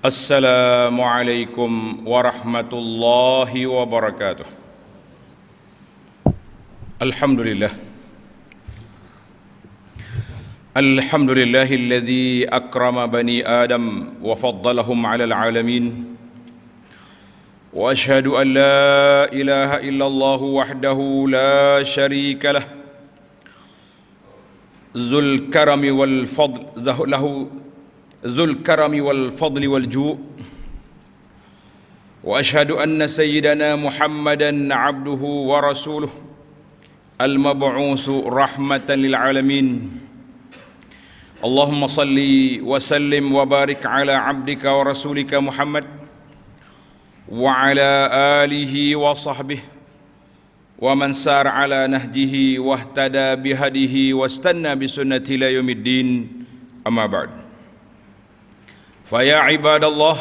Assalamualaikum warahmatullahi wabarakatuh. Alhamdulillah. Alhamdulillahilladzi akrama bani Adam wa faddalahum 'alal 'alamin. Wa asyhadu an la ilaha illallah wahdahu la syarika lah. Zul karami wal fadl lahu Zul karami wal fadli wal ju' wa ashhadu anna sayyidana Muhammadan abduhu wa rasuluh al-mab'utsu rahmatan lil alamin. Allahumma salli wa sallim wa barik ala abdika wa rasulika Muhammad wa ala alihi wa sahbihi wa man sar ala nahjihi wa ihtada bihadihi wa istanna bi sunnati ila yaumiddin. Amma ba'd. Faya ibadallah,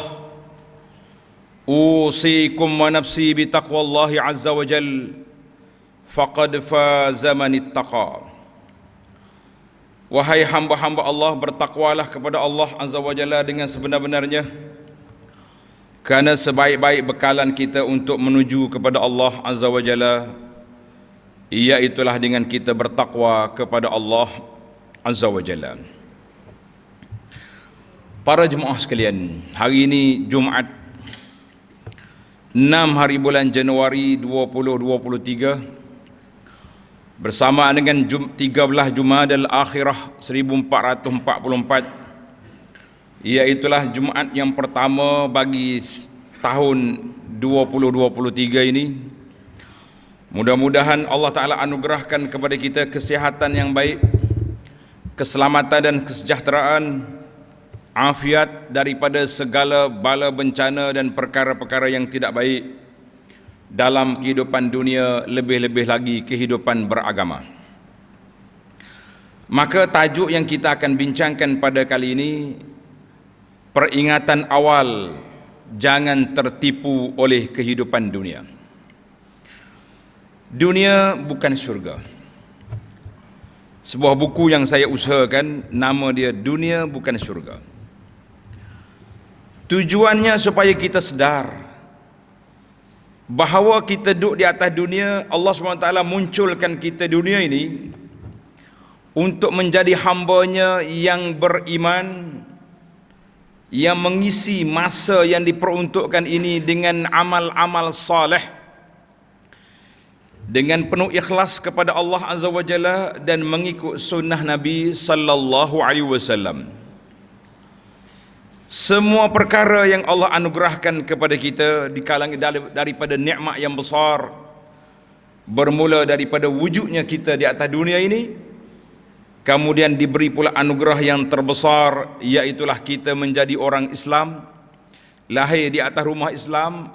usikum wa nafsi bitaqwallahi azza wa jal, faqad faza man ittaqa. Wahai hamba-hamba Allah, bertakwalah kepada Allah azza wa jalla dengan sebenar-benarnya, kerana sebaik-baik bekalan kita untuk menuju kepada Allah azza wa jalla, iaitulah dengan kita bertakwa kepada Allah azza wa jalla. Para jemaah sekalian, hari ini Jumaat 6 hari bulan Januari 2023 bersama dengan 13 Jumadal Akhirah 1444, iaitulah Jumaat yang pertama bagi tahun 2023 ini. Mudah-mudahan Allah Ta'ala anugerahkan kepada kita kesihatan yang baik, keselamatan dan kesejahteraan, afiat daripada segala bala bencana dan perkara-perkara yang tidak baik dalam kehidupan dunia, lebih-lebih lagi kehidupan beragama. Maka tajuk yang kita akan bincangkan pada kali ini, peringatan awal jangan tertipu oleh kehidupan dunia. Dunia bukan syurga. Sebuah buku yang saya usahakan, nama dia Dunia Bukan Syurga. Tujuannya supaya kita sedar bahawa kita duduk di atas dunia. Allah SWT munculkan kita dunia ini untuk menjadi hambanya yang beriman, yang mengisi masa yang diperuntukkan ini dengan amal-amal saleh, dengan penuh ikhlas kepada Allah Azza wa Jalla dan mengikut sunnah Nabi sallallahu alaihi wasallam. Semua perkara yang Allah anugerahkan kepada kita di kalangan daripada nikmat yang besar, bermula daripada wujudnya kita di atas dunia ini, kemudian diberi pula anugerah yang terbesar, iaitulah kita menjadi orang Islam, lahir di atas rumah Islam,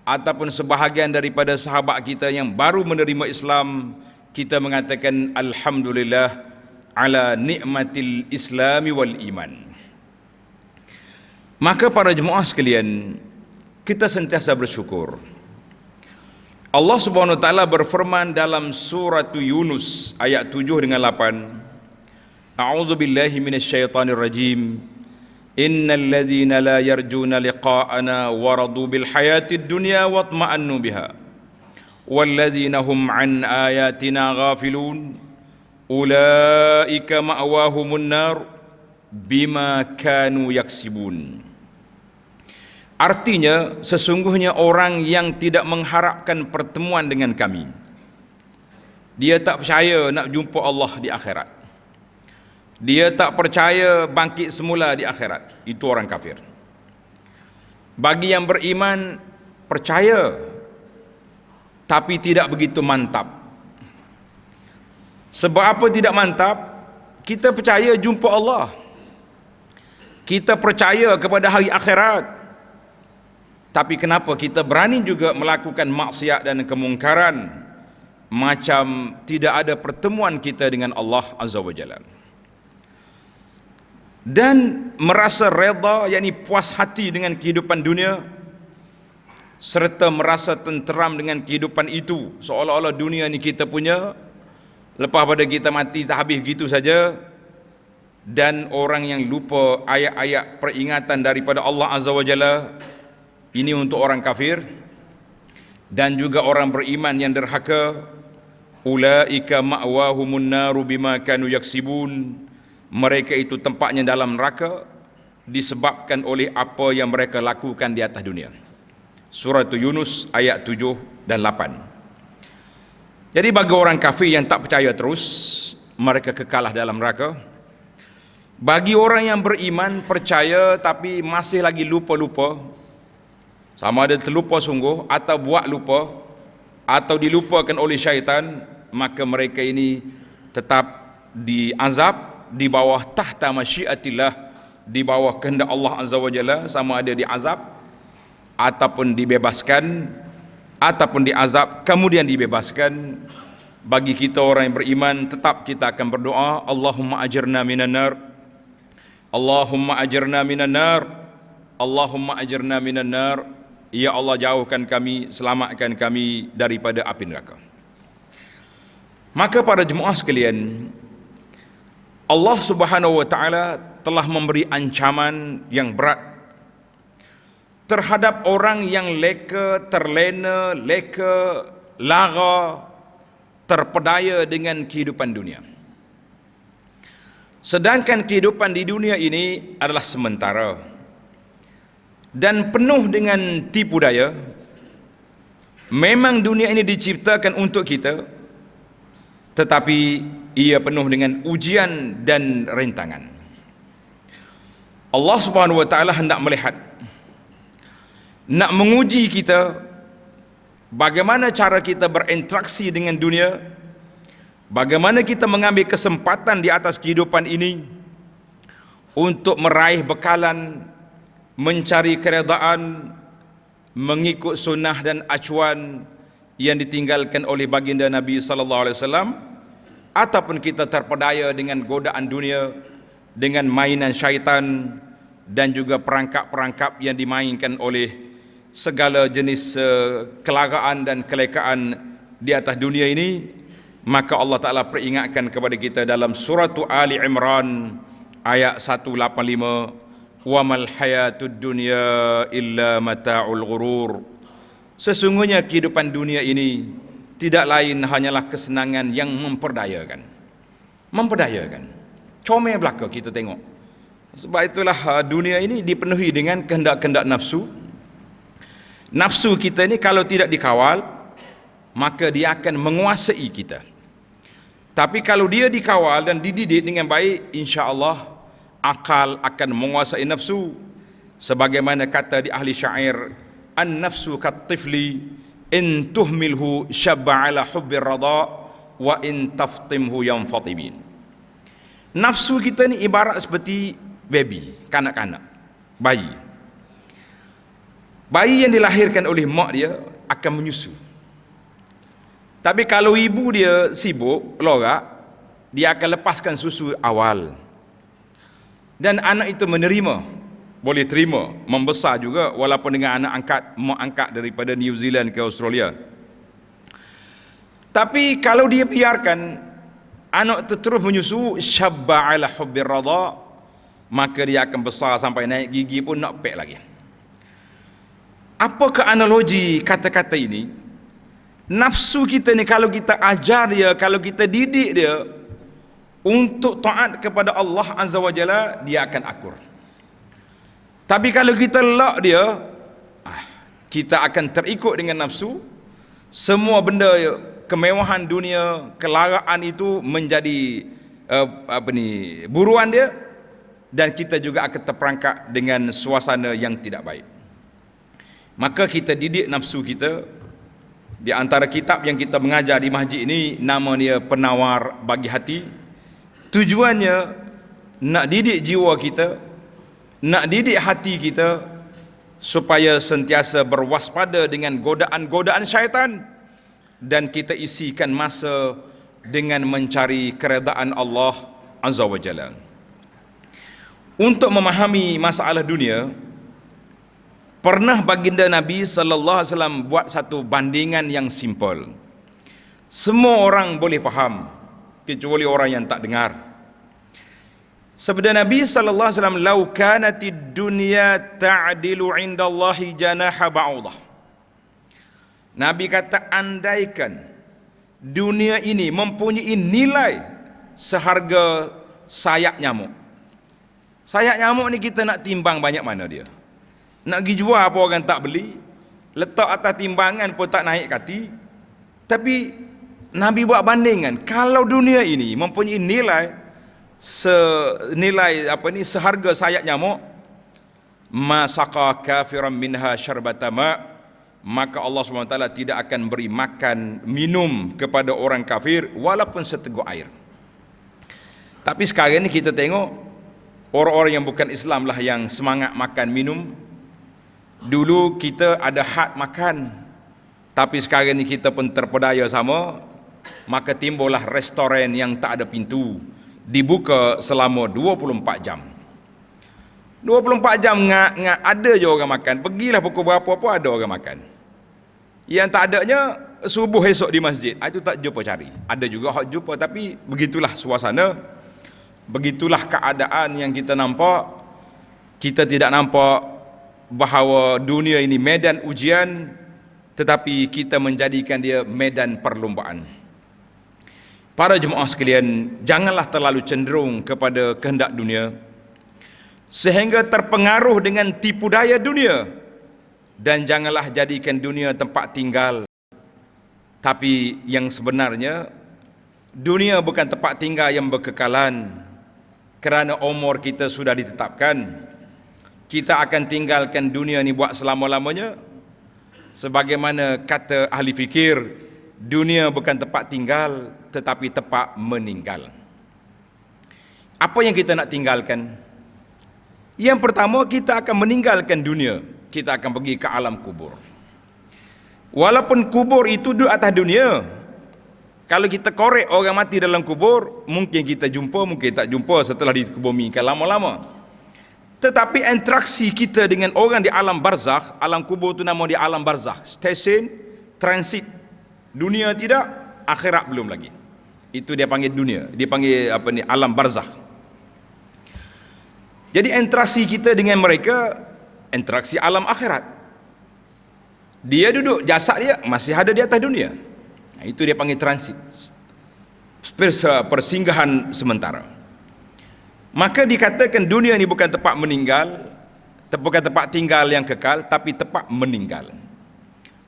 ataupun sebahagian daripada sahabat kita yang baru menerima Islam, kita mengatakan alhamdulillah ala nikmatil islami wal iman. Maka para jemaah sekalian, kita sentiasa bersyukur. Allah Subhanahu wa taala berfirman dalam surah Yunus ayat 7 dengan 8, A'udzu billahi minasyaitonir rajim. Innal ladzina la yarjuna liqa'ana waradu bil hayatid dunya watma'annu biha wal ladzina hum an ayatina ghafilun ulaika ma'wahumun nar bima kanu yaksibun. Artinya, sesungguhnya orang yang tidak mengharapkan pertemuan dengan kami, dia tak percaya nak jumpa Allah di akhirat, dia tak percaya bangkit semula di akhirat, itu orang kafir. Bagi yang beriman, percaya tapi tidak begitu mantap. Sebab apa tidak mantap? Kita percaya jumpa Allah, kita percaya kepada hari akhirat, tapi kenapa kita berani juga melakukan maksiat dan kemungkaran, macam tidak ada pertemuan kita dengan Allah Azza wa Jalla, dan merasa reda, yakni puas hati dengan kehidupan dunia, serta merasa tenteram dengan kehidupan itu, seolah-olah dunia ni kita punya, lepas pada kita mati tak habis gitu saja. dan orang yang lupa ayat-ayat peringatan daripada Allah Azza wa Jalla. Ini untuk orang kafir. Dan juga orang beriman yang derhaka, ulaika ma'wahumun naru bima kanu yaksibun, mereka itu tempatnya dalam neraka disebabkan oleh apa yang mereka lakukan di atas dunia. Surah Yunus ayat 7 dan 8. Jadi bagi orang kafir yang tak percaya terus, mereka kekalah dalam neraka. Bagi orang yang beriman, percaya tapi masih lagi lupa-lupa, sama ada terlupa sungguh atau buat lupa atau dilupakan oleh syaitan, maka mereka ini tetap diazab di bawah tahta masyiatillah, di bawah kehendak Allah Azza wa Jalla, sama ada diazab ataupun dibebaskan, ataupun diazab kemudian dibebaskan. Bagi kita orang yang beriman, tetap kita akan berdoa, Allahumma ajirna minan nar, Allahumma ajirna minan nar, Allahumma ajirna minan nar. Ya Allah, jauhkan kami, selamatkan kami daripada api neraka. Maka para jemaah sekalian, Allah Subhanahu wa taala telah memberi ancaman yang berat terhadap orang yang leka, terlena, lara, terpedaya dengan kehidupan dunia. Sedangkan kehidupan di dunia ini adalah sementara dan penuh dengan tipu daya. Memang dunia ini diciptakan untuk kita, tetapi ia penuh dengan ujian dan rintangan. Allah Subhanahu wa taala hendak melihat, nak menguji kita, bagaimana cara kita berinteraksi dengan dunia, bagaimana kita mengambil kesempatan di atas kehidupan ini untuk meraih bekalan, mencari keredaan, mengikut sunnah dan acuan yang ditinggalkan oleh baginda Nabi sallallahu alaihi wasallam, ataupun kita terpedaya dengan godaan dunia, dengan mainan syaitan dan juga perangkap-perangkap yang dimainkan oleh segala jenis kelagaan dan kelekaan di atas dunia ini. Maka Allah Ta'ala peringatkan kepada kita dalam surah Ali Imran ayat 185, wa mal hayatud dunya illa mata'ul ghurur. Sesungguhnya kehidupan dunia ini tidak lain hanyalah kesenangan yang memperdayakan. Comel belaka kita tengok. Sebab itulah dunia ini dipenuhi dengan kehendak-kehendak nafsu. Nafsu kita ini kalau tidak dikawal, maka dia akan menguasai kita. Tapi kalau dia dikawal dan dididik dengan baik, insya-Allah akal akan menguasai nafsu. Sebagaimana kata di ahli syair, an-nafsu kat-tifli in tuhmilhu syabba ala hubbir rada wa in taftimhu yanfatimin. Nafsu kita ni ibarat seperti baby, kanak-kanak, bayi. Bayi yang dilahirkan oleh mak dia akan menyusu. Tapi kalau ibu dia sibuk, lorak, dia akan lepaskan susu awal. Dan anak itu menerima, boleh terima, membesar juga walaupun dengan mak angkat daripada New Zealand ke Australia. Tapi kalau dia biarkan anak itu terus menyusu, syabba ala hubbir radha, maka dia akan besar sampai naik gigi pun nak pek lagi. Apakah analogi kata-kata ini? Nafsu kita ni kalau kita ajar dia, kalau kita didik dia untuk taat kepada Allah Azza wa Jalla, dia akan akur. Tapi kalau kita lock dia, kita akan terikut dengan nafsu. Semua benda, kemewahan dunia, kelaraan itu menjadi buruan dia, dan kita juga akan terperangkap dengan suasana yang tidak baik. Maka kita didik nafsu kita. Di antara kitab yang kita mengajar di masjid ini, nama dia Penawar Bagi Hati. Tujuannya nak didik jiwa kita, nak didik hati kita, supaya sentiasa berwaspada dengan godaan-godaan syaitan, dan kita isikan masa dengan mencari keredaan Allah Azza wa Jalla. Untuk memahami masalah dunia, pernah baginda Nabi sallallahu alaihi wasallam buat satu bandingan yang simple. Semua orang boleh faham kecuali orang yang tak dengar. Sabda Nabi sallallahu alaihi wasallam, "Lau kanatid dunya ta'dilu 'indallahi janaha ba'udah." Nabi kata, andaikan dunia ini mempunyai nilai seharga sayap nyamuk. Sayap nyamuk ni kita nak timbang banyak mana dia. Nak pergi jual apa orang tak beli. Letak atas timbangan pun tak naik kati. Tapi Nabi buat bandingan, kalau dunia ini mempunyai nilai seharga sayap nyamuk, ma saqa kafiran minha syarbata ma, maka Allah SWT tidak akan beri makan minum kepada orang kafir walaupun seteguk air. Tapi sekarang ni kita tengok orang-orang yang bukan Islam lah yang semangat makan minum. Dulu kita ada had makan, tapi sekarang ni kita pun terpedaya sama. Maka timbullah restoran yang tak ada pintu, dibuka selama 24 jam. 24 jam ngak ada je orang makan. Pergilah pukul berapa pun ada orang makan. Yang tak adanya subuh esok di masjid, itu tak jumpa cari. Ada juga hak jumpa, tapi begitulah suasana, begitulah keadaan yang kita nampak. Kita tidak nampak bahawa dunia ini medan ujian, tetapi kita menjadikan dia medan perlombaan. Para jemaah sekalian, janganlah terlalu cenderung kepada kehendak dunia sehingga terpengaruh dengan tipu daya dunia, dan janganlah jadikan dunia tempat tinggal. Tapi yang sebenarnya dunia bukan tempat tinggal yang berkekalan, kerana umur kita sudah ditetapkan. Kita akan tinggalkan dunia ni buat selama-lamanya. Sebagaimana kata ahli fikir, dunia bukan tempat tinggal tetapi tempat meninggal. Apa yang kita nak tinggalkan? Yang pertama, kita akan meninggalkan dunia. Kita akan pergi ke alam kubur. Walaupun kubur itu duduk atas dunia, kalau kita korek orang mati dalam kubur, mungkin kita jumpa, mungkin tak jumpa setelah dikebumikan lama-lama. Tetapi interaksi kita dengan orang di alam barzakh, alam kubur itu nama dia alam barzakh, stesen transit. Dunia tidak, akhirat belum lagi. Itu dia panggil dunia, dia panggil apa ni, alam barzakh. Jadi interaksi kita dengan mereka, interaksi alam akhirat. Dia duduk, jasad dia masih ada di atas dunia. Nah, itu dia panggil transit, persinggahan sementara. Maka dikatakan dunia ni bukan tempat meninggal, bukan tempat tinggal yang kekal, tapi tempat meninggal.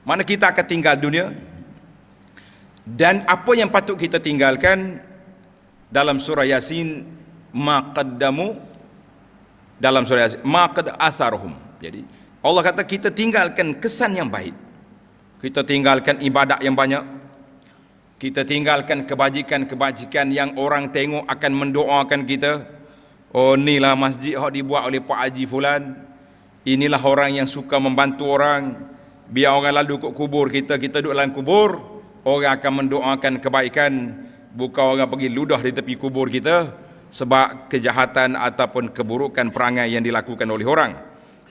Mana kita akan tinggal dunia. Dan apa yang patut kita tinggalkan dalam surah Yasin, ma qaddamu, dalam surah Yasin, ma qad asarhum. Jadi Allah kata kita tinggalkan kesan yang baik, kita tinggalkan ibadat yang banyak, kita tinggalkan kebajikan-kebajikan yang orang tengok akan mendoakan kita. Oh, inilah masjid yang dibuat oleh Pak Haji Fulan, inilah orang yang suka membantu orang. Biar orang lalu ke kubur kita, kita duduk dalam kubur, orang akan mendoakan kebaikan, bukan orang pergi ludah di tepi kubur kita sebab kejahatan ataupun keburukan perangai yang dilakukan oleh orang.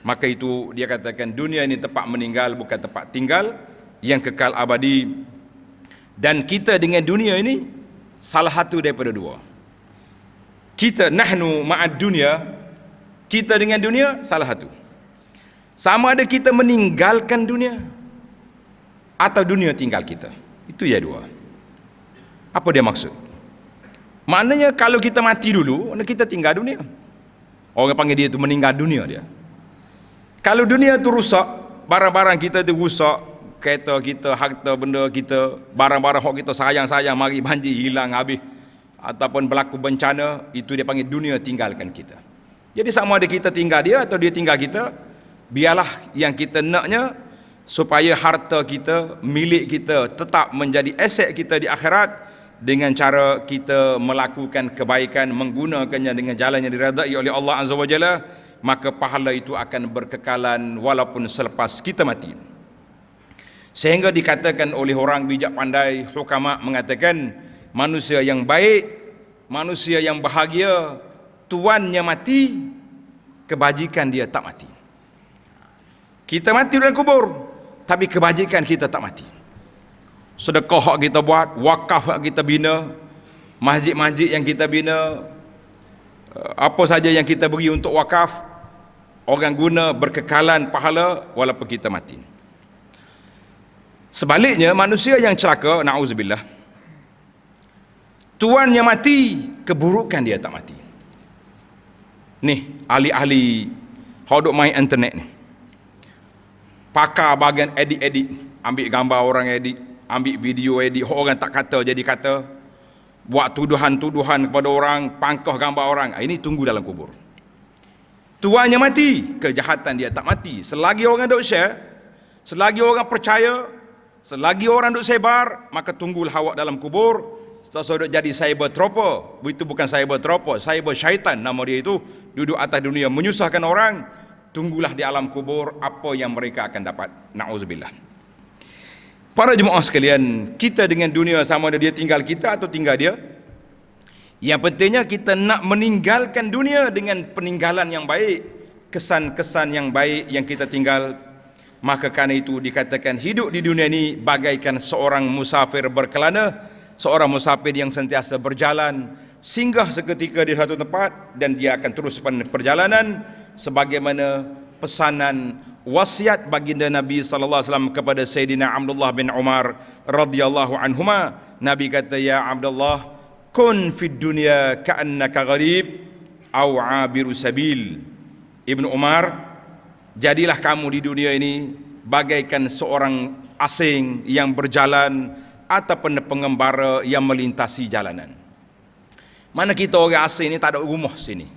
Maka itu dia katakan dunia ini tempat meninggal, bukan tempat tinggal yang kekal abadi. Dan kita dengan dunia ini salah satu daripada dua. Kita nahnu ma'ad dunia, kita dengan dunia salah satu. Sama ada kita meninggalkan dunia atau dunia tinggal kita. Itu ya dua. Apa dia maksud? Maknanya kalau kita mati dulu, kita tinggal dunia. Orang panggil dia itu meninggal dunia dia. Kalau dunia itu rusak, barang-barang kita itu rusak, kereta kita, harta benda kita, barang-barang yang kita sayang-sayang, mari banjir hilang habis, ataupun berlaku bencana, itu dia panggil dunia tinggalkan kita. Jadi sama ada kita tinggal dia atau dia tinggal kita, biarlah yang kita naknya supaya harta kita, milik kita tetap menjadi aset kita di akhirat, dengan cara kita melakukan kebaikan, menggunakannya dengan jalan yang diredai oleh Allah Azza wa Jalla, maka pahala itu akan berkekalan walaupun selepas kita mati. Sehingga dikatakan oleh orang bijak pandai, hukama mengatakan, manusia yang baik, manusia yang bahagia, tuannya mati, kebajikan dia tak mati. Kita mati dalam kubur, tapi kebajikan kita tak mati. Sedekah yang kita buat, wakaf yang kita bina, masjid-masjid yang kita bina, Apa saja yang kita beri untuk wakaf, orang guna berkekalan pahala walaupun kita mati. Sebaliknya, manusia yang celaka, na'udzubillah, tuannya mati, keburukan dia tak mati. Ni, ahli-ahli hodok main internet ni, pakar bahagian edit-edit, ambil gambar orang edit, ambil video edit, orang tak kata jadi kata, buat tuduhan-tuduhan kepada orang, pangkah gambar orang. Ini tunggu dalam kubur. Tuannya mati, kejahatan dia tak mati. Selagi orang duk share, selagi orang percaya, selagi orang duk sebar, maka tunggulah awak dalam kubur. Sesuatu jadi cyber trooper. Itu bukan cyber trooper, cyber syaitan nama dia itu. Duduk atas dunia menyusahkan orang. Tunggulah di alam kubur apa yang mereka akan dapat. Na'udzubillah. Para jemaah sekalian, kita dengan dunia sama ada dia tinggal kita atau tinggal dia. Yang pentingnya kita nak meninggalkan dunia dengan peninggalan yang baik, kesan-kesan yang baik yang kita tinggal. Maka karena itu dikatakan hidup di dunia ini bagaikan seorang musafir berkelana, seorang musafir yang sentiasa berjalan, singgah seketika di satu tempat dan dia akan terus perjalanan, sebagaimana pesanan wasiat baginda Nabi sallallahu alaihi wasallam kepada Sayyidina Abdullah bin Umar radhiyallahu anhuma. Nabi kata, ya Abdullah, kun fid dunya ka'annaka gharib aw 'abiru sabil. Ibnu Umar, jadilah kamu di dunia ini bagaikan seorang asing yang berjalan ataupun pengembara yang melintasi jalanan. Mana kita orang asing ni tak ada rumah sini,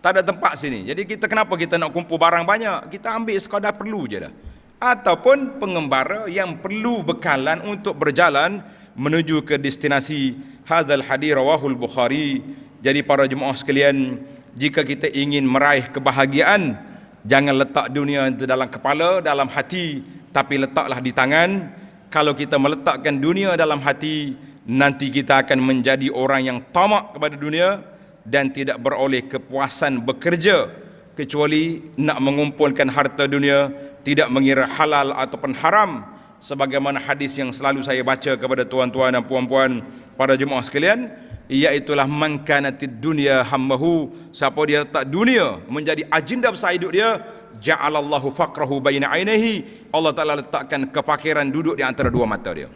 tak ada tempat sini. Jadi kita kenapa kita nak kumpul barang banyak? Kita ambil sekadar perlu je dah. Ataupun pengembara yang perlu bekalan untuk berjalan menuju ke destinasi. Hadzal hadis rawahul Bukhari. Jadi para jemaah sekalian, jika kita ingin meraih kebahagiaan, jangan letak dunia itu dalam kepala, dalam hati, tapi letaklah di tangan. Kalau kita meletakkan dunia dalam hati, nanti kita akan menjadi orang yang tamak kepada dunia dan tidak beroleh kepuasan bekerja, kecuali nak mengumpulkan harta dunia, tidak mengira halal ataupun haram. Sebagaimana hadis yang selalu saya baca kepada tuan-tuan dan puan-puan para jemaah sekalian, iaitulah man kanatid dunya hammahu, siapa dia letak dunia menjadi agenda besar hidup dia, ja'alallahu faqrahu baina ainihi, Allah Ta'ala letakkan kefakiran duduk di antara dua mata dia.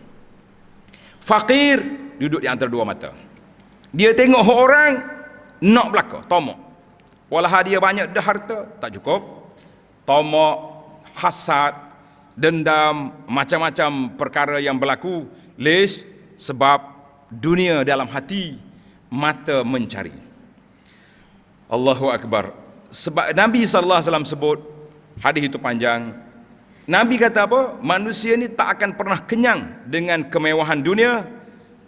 Fakir duduk di antara dua mata. Dia tengok orang nak belaka, tamak. Walau dia banyak dah harta, tak cukup. Tamak, hasad, dendam, macam-macam perkara yang berlaku. Lish, sebab dunia dalam hati, mata mencari. Allahu Akbar. Sebab Nabi SAW sebut, hadis itu panjang, Nabi kata apa? Manusia ni tak akan pernah kenyang dengan kemewahan dunia,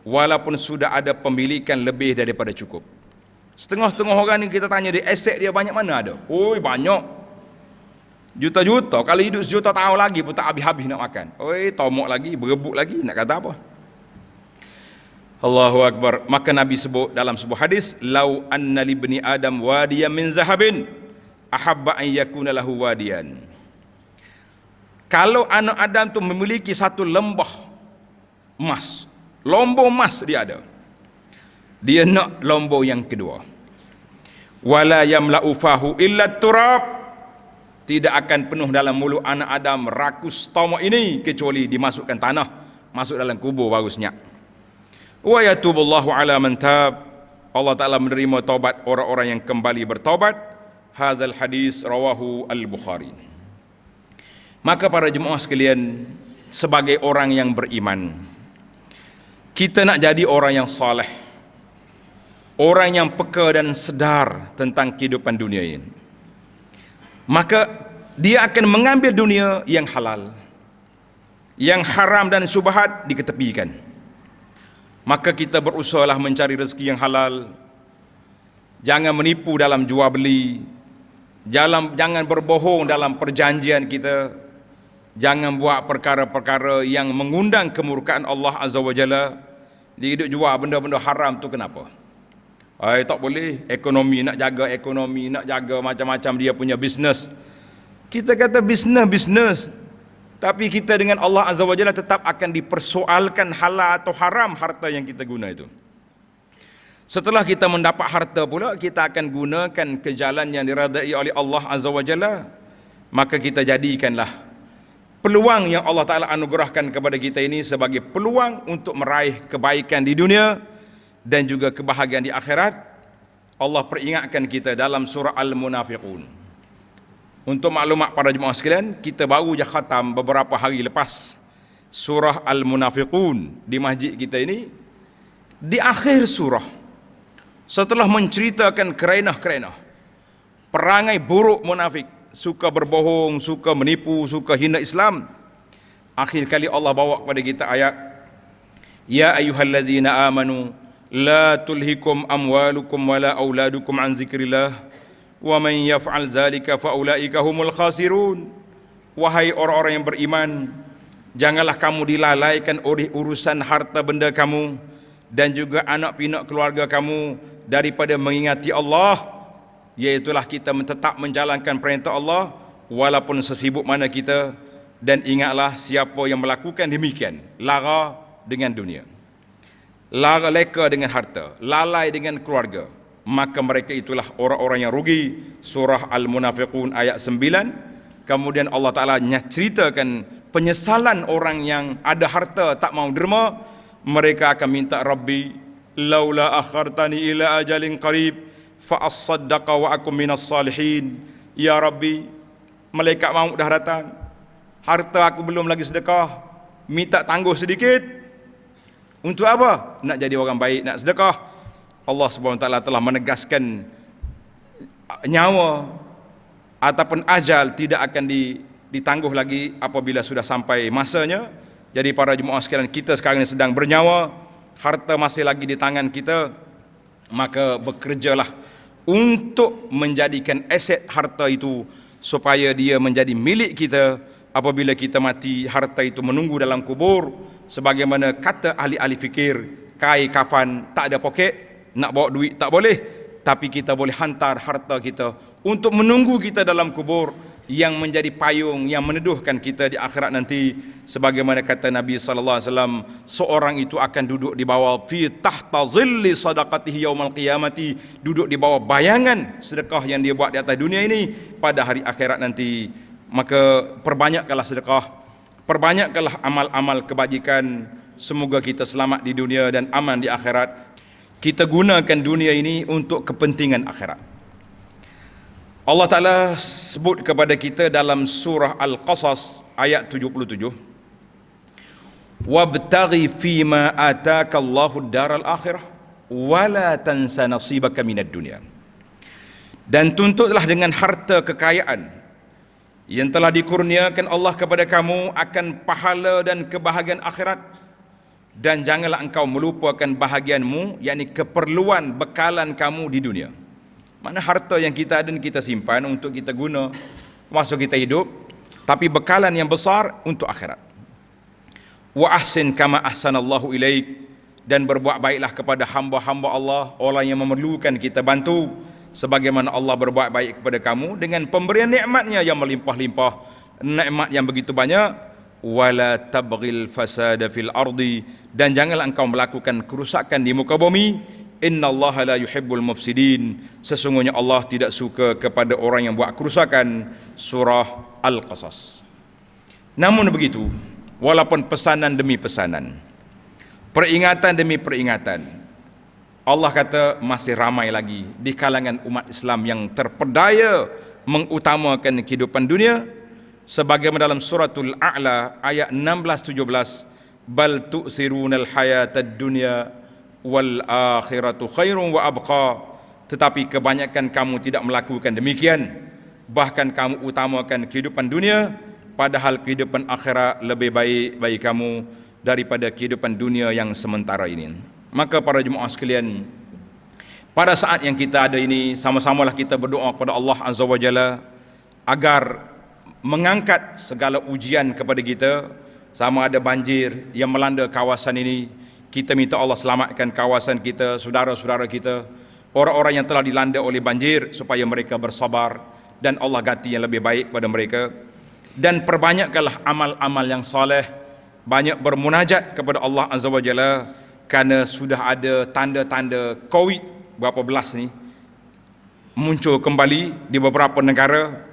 walaupun sudah ada pemilikan lebih daripada cukup. Setengah-setengah orang ni kita tanya dia, aset dia banyak mana ada? Oi, banyak, juta-juta. Kalau hidup sejuta tahun lagi pun tak habis-habis nak makan. Oi, tomok lagi, berebut lagi, nak kata apa? Allahu Akbar. Maka Nabi sebut dalam sebuah hadis, lau anna li ibni adam wadiyan min zahabin ahabba an yakuna lahu wadiyan. Kalau anak Adam tu memiliki satu lembah emas, lombor emas dia ada, dia nak lombor yang kedua. Wala yamla'u fahu illa turab, tidak akan penuh dalam mulut anak Adam rakus tamak ini kecuali dimasukkan tanah, masuk dalam kubur baru senyap. Wa yatubullahu ala man tab, Allah Ta'ala menerima taubat orang-orang yang kembali bertaubat. Hadzal hadis rawahu al-Bukhari. Maka para jemaah sekalian, sebagai orang yang beriman, kita nak jadi orang yang saleh, orang yang peka dan sedar tentang kehidupan dunia ini. Maka dia akan mengambil dunia yang halal, yang haram dan syubhat diketepikan. Maka kita berusahalah mencari rezeki yang halal. Jangan menipu dalam jual beli, jangan berbohong dalam perjanjian kita. Jangan buat perkara-perkara yang mengundang kemurkaan Allah Azza wa Jalla. Dia hidup jual benda-benda haram tu kenapa? Tak boleh. Ekonomi, nak jaga ekonomi, nak jaga macam-macam dia punya bisnes. Kita kata bisnes, tapi kita dengan Allah Azza wa Jalla tetap akan dipersoalkan halal atau haram harta yang kita guna itu. Setelah kita mendapat harta pula, kita akan gunakan ke jalan yang diridai oleh Allah Azza wa Jalla. Maka kita jadikanlah peluang yang Allah Ta'ala anugerahkan kepada kita ini sebagai peluang untuk meraih kebaikan di dunia dan juga kebahagiaan di akhirat. Allah peringatkan kita dalam surah Al-Munafiqun. Untuk maklumat para jemaah sekalian, kita baru je khatam beberapa hari lepas surah Al-Munafiqun di masjid kita ini. Di akhir surah, setelah menceritakan kerenah-kerenah perangai buruk munafik, suka berbohong, suka menipu, suka hina Islam, akhir kali Allah bawa kepada kita ayat, ya ayyuhalladzina amanu la tulhikum amwalukum wala auladukum an zikrillah wa man yaf'al zalika faulaika humul khasirun. Wahai orang-orang yang beriman, janganlah kamu dilalaikan oleh urusan harta benda kamu dan juga anak pinak keluarga kamu daripada mengingati Allah, iaitulah kita tetap menjalankan perintah Allah walaupun sesibuk mana kita. Dan ingatlah, siapa yang melakukan demikian, lara dengan dunia, lara leka dengan harta, lalai dengan keluarga, maka mereka itulah orang-orang yang rugi. Surah Al-Munafiqun ayat 9. Kemudian Allah Ta'ala ceritakan penyesalan orang yang ada harta tak mau derma. Mereka akan minta, Rabbi laula akhartani ila ajalin qarib fa as-saddaqa wa akum minas salihin. Ya Rabbi, malaikat maut dah datang, harta aku belum lagi sedekah, minta tangguh sedikit. Untuk apa? Nak jadi orang baik, nak sedekah. Allah SWT telah menegaskan nyawa ataupun ajal tidak akan ditangguh lagi apabila sudah sampai masanya. Jadi para jemaah sekalian, kita sekarang ini sedang bernyawa, harta masih lagi di tangan kita, maka bekerjalah untuk menjadikan aset harta itu supaya dia menjadi milik kita. Apabila kita mati, harta itu menunggu dalam kubur. Sebagaimana kata ahli-ahli fikir, kai kafan tak ada poket, nak bawa duit tak boleh, tapi kita boleh hantar harta kita untuk menunggu kita dalam kubur, yang menjadi payung yang meneduhkan kita di akhirat nanti. Sebagaimana kata Nabi sallallahu alaihi wasallam, seorang itu akan duduk di bawah fi tahta zilli sadaqatihi yaumal qiyamati, duduk di bawah bayangan sedekah yang dia buat di atas dunia ini pada hari akhirat nanti. Maka perbanyakkanlah sedekah, perbanyakkanlah amal-amal kebajikan, semoga kita selamat di dunia dan aman di akhirat. Kita gunakan dunia ini untuk kepentingan akhirat. Allah Ta'ala sebut kepada kita dalam surah Al-Qasas ayat 77, wabtaghi fima ataka Allahu daral akhirah wala tansa nasibaka minad dunya. Dan tuntutlah dengan harta kekayaan yang telah dikurniakan Allah kepada kamu akan pahala dan kebahagiaan akhirat, dan janganlah engkau melupakan bahagianmu, yakni keperluan bekalan kamu di dunia. Mana harta yang kita ada kita simpan untuk kita guna masa kita hidup, tapi bekalan yang besar untuk akhirat. Wa ahsin kama ahsanallahu ilaik, dan berbuat baiklah kepada hamba-hamba Allah, orang yang memerlukan kita bantu, sebagaimana Allah berbuat baik kepada kamu dengan pemberian nikmatnya yang melimpah-limpah, nikmat yang begitu banyak. Wala tabghil fasada fil ardi, dan janganlah engkau melakukan kerusakan di muka bumi. Innallaha la yuhibbul mufsidin, sesungguhnya Allah tidak suka kepada orang yang buat kerusakan. Surah Al-Qasas. Namun begitu, walaupun pesanan demi pesanan, peringatan demi peringatan, Allah kata masih ramai lagi di kalangan umat Islam yang terpedaya mengutamakan kehidupan dunia. Sebagaimana dalam suratul A'la ayat 16-17, bal tu'thirunal hayatad dunya wal akhiratu khairun wa abqa, tetapi kebanyakan kamu tidak melakukan demikian, bahkan kamu utamakan kehidupan dunia, padahal kehidupan akhirat lebih baik bagi kamu daripada kehidupan dunia yang sementara ini. Maka para jemaah sekalian, pada saat yang kita ada ini, sama-samalah kita berdoa kepada Allah Azza wa Jalla agar mengangkat segala ujian kepada kita. Sama ada banjir yang melanda kawasan ini, kita minta Allah selamatkan kawasan kita, saudara-saudara kita, orang-orang yang telah dilanda oleh banjir, supaya mereka bersabar dan Allah ganti yang lebih baik pada mereka. Dan perbanyakkanlah amal-amal yang saleh, banyak bermunajat kepada Allah Azza wa Jalla, kerana sudah ada tanda-tanda COVID berapa belas ni muncul kembali di beberapa negara,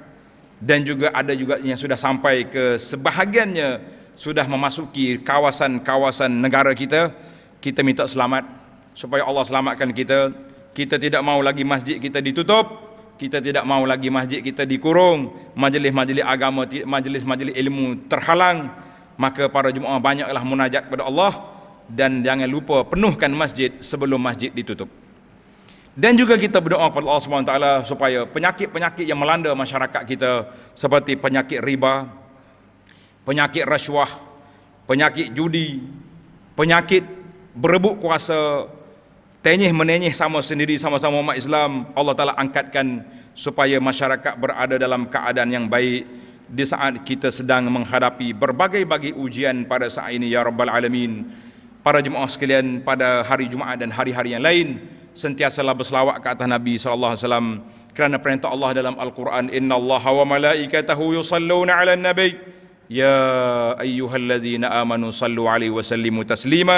dan juga ada juga yang sudah sampai ke sebahagiannya sudah memasuki kawasan-kawasan negara kita. Kita minta selamat supaya Allah selamatkan kita. Kita tidak mahu lagi masjid kita ditutup, kita tidak mahu lagi masjid kita dikurung, majlis-majlis agama, majlis-majlis ilmu terhalang. Maka para jemaah banyaklah munajat kepada Allah, dan jangan lupa penuhkan masjid sebelum masjid ditutup. Dan juga kita berdoa kepada Allah SWT supaya penyakit-penyakit yang melanda masyarakat kita seperti penyakit riba, penyakit rasuah, penyakit judi, penyakit berebut kuasa, tenyih-menenyih sama sendiri sama-sama umat Islam, Allah Ta'ala angkatkan supaya masyarakat berada dalam keadaan yang baik di saat kita sedang menghadapi berbagai-bagai ujian pada saat ini, ya Rabbal Alamin. Para jemaah sekalian, pada hari Jumaat dan hari-hari yang lain, sentiasalah berselawat ke atas Nabi SAW, kerana perintah Allah dalam Al-Quran, Inna Allaha wa malaikatahu yusalluna ala nabi, ya ayyuhalladzina amanu sallu alaihi wa sallimu taslima.